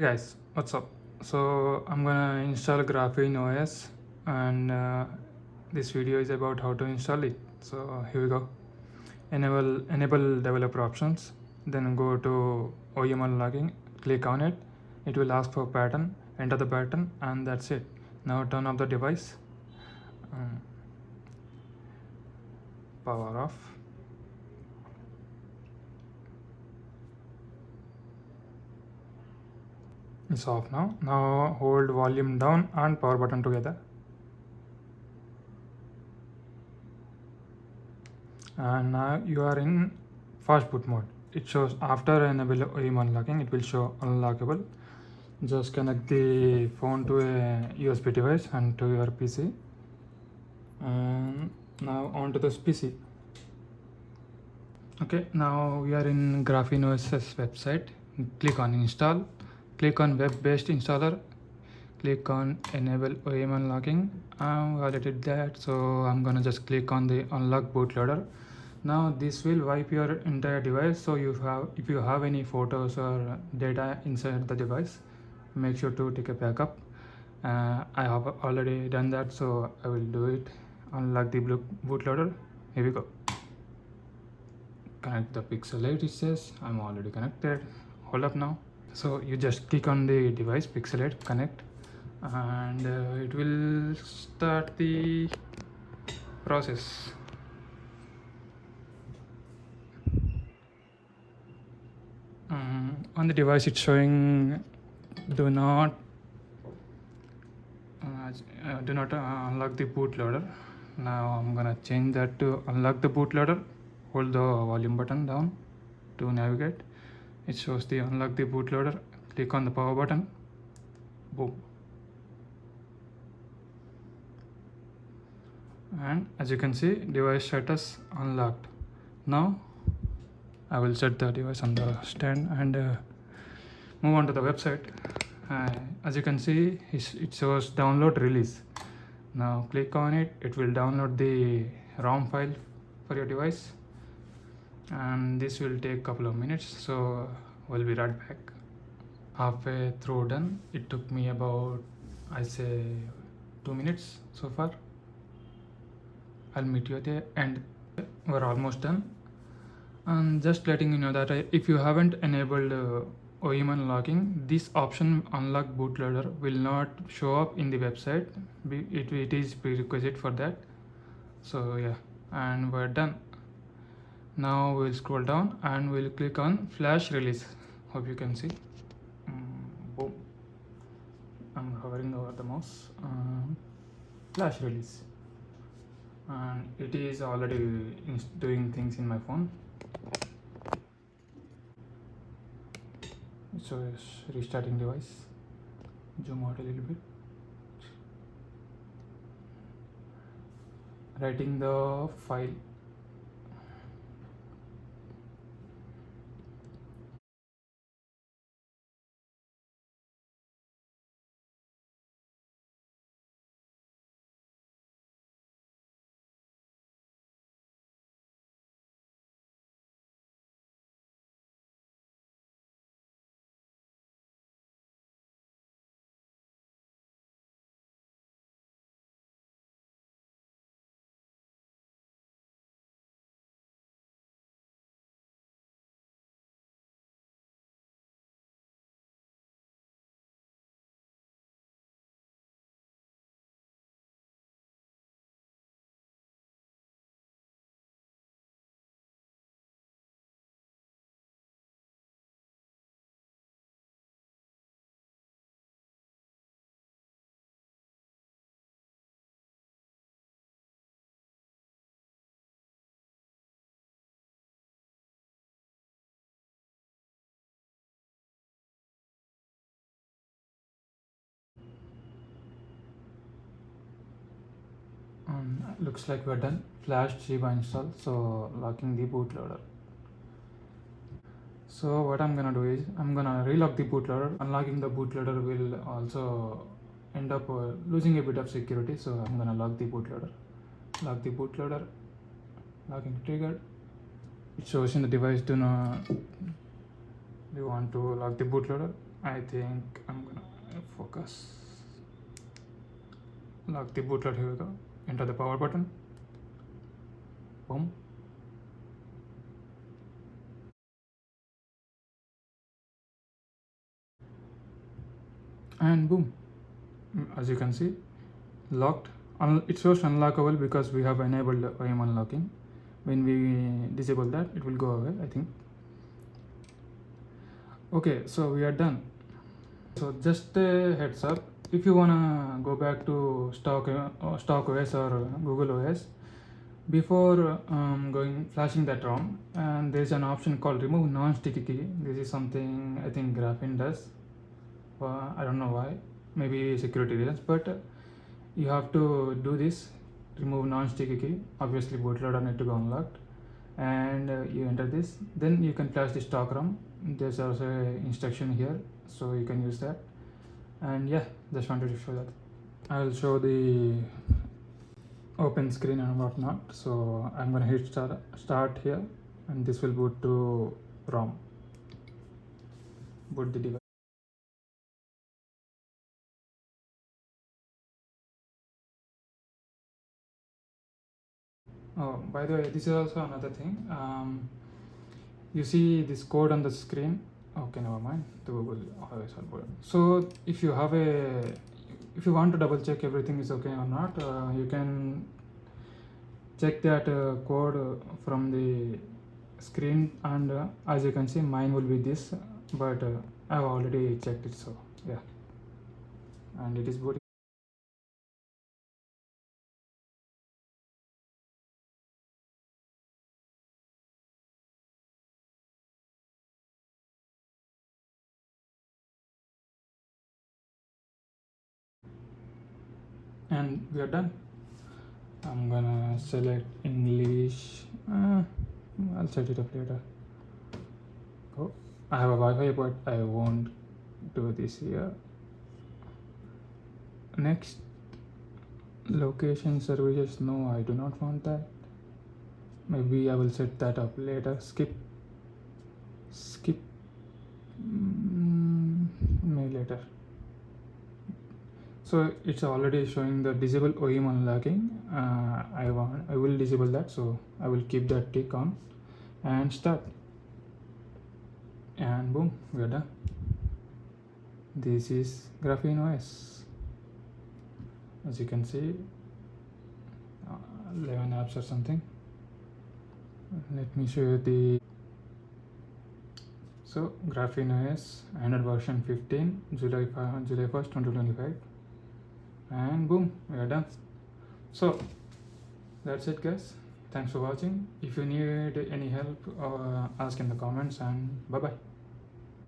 Hey guys, what's up? So I'm gonna install GrapheneOS, and this video is about how to install it. So here we go. Enable developer options. Then go to OEM unlocking. Click on it. It will ask for pattern. Enter the pattern, and that's it. Now turn off the device. Um, Power off. It's off now. Now hold volume down and power button together. And now you are in fast boot mode. It shows after enable OEM unlocking, it will show unlockable. Just connect the phone to a USB device and to your PC. And now onto this PC. Okay, now we are in GrapheneOS website. Click on install. Click on web-based installer. Click on enable OEM unlocking. I already did that, so I'm gonna just click on the unlock bootloader. Now this will wipe your entire device, so if you have any photos or data inside the device, make sure to take a backup. I have already done that, so I will do it. Unlock the bootloader. Here we go. Connect the Pixel 8, it says. I'm already connected. Hold up now. So you just click on the device, Pixel 8, connect, and it will start the process. On the device it's showing do not unlock the bootloader. Now I'm gonna change that to unlock the bootloader. Hold the volume button down to navigate. It shows the unlock the bootloader. Click on the power button. Boom. And as you can see, device status unlocked. Now I will set the device on the stand and move on to the website. As you can see, it shows download release. Now click on it. It will download the ROM file for your device, and this will take a couple of minutes, so we'll be right back. Halfway through done. It took me about, I say, 2 minutes so far. I'll meet you at the end. We're almost done. And just letting you know that if you haven't enabled OEM unlocking, this option unlock bootloader will not show up in the website. It is prerequisite for that. So yeah, and we're done. Now we'll scroll down and we'll click on flash release. Hope you can see. Boom. I'm hovering over the mouse. Flash release, and it is already doing things in my phone. So it's restarting device. Zoom out a little bit. Writing the file. Looks like we're done. Flash Shiba install. So locking the bootloader. So what I'm gonna do is I'm gonna relock the bootloader. Unlocking the bootloader will also end up losing a bit of security. So I'm gonna lock the bootloader. Lock the bootloader. Locking triggered. It shows in the device. Do you want to lock the bootloader? I think I'm gonna focus. Lock the bootloader. Here we go. Enter the power button. Boom. And boom. As you can see, locked. It shows unlockable because we have enabled OEM unlocking. When we disable that, it will go away, I think. Okay, so we are done. So just a heads up, if you wanna go back to stock OS or Google OS, before going flashing that ROM, and there's an option called remove non-sticky key. This is something I think Graphene does. I don't know why, maybe security reasons, but you have to do this. Remove non-sticky key. Obviously, bootloader need to be unlocked, and you enter this. Then you can flash the stock ROM. There's also an instruction here, so you can use that. And yeah, just wanted to show that. I will show the open screen and whatnot. So I'm gonna hit start here, and this will boot to ROM. Boot the device. Oh, by the way, this is also another thing. You see this code on the screen. Okay, never mind. The Google always helpful. So if you want to double check everything is okay or not, you can check that code from the screen, and as you can see, mine will be this, but I've already checked it. So yeah, and it is booting. And we are done. I'm gonna select English. I'll set it up later. Oh, I have a Wi-Fi, but I won't do this here. Next, location services. No, I do not want that. Maybe I will set that up later. Skip. Maybe later. So it's already showing the disable OEM unlocking. I will disable that, so I will keep that tick on and start. And boom, we are done. This is GrapheneOS. As you can see, 11 apps or something. Let me show you the. So GrapheneOS Android version 15, July 1st, 2025, and boom, we are done. So that's it, guys. Thanks for watching. If you need any help, ask in the comments, and bye bye.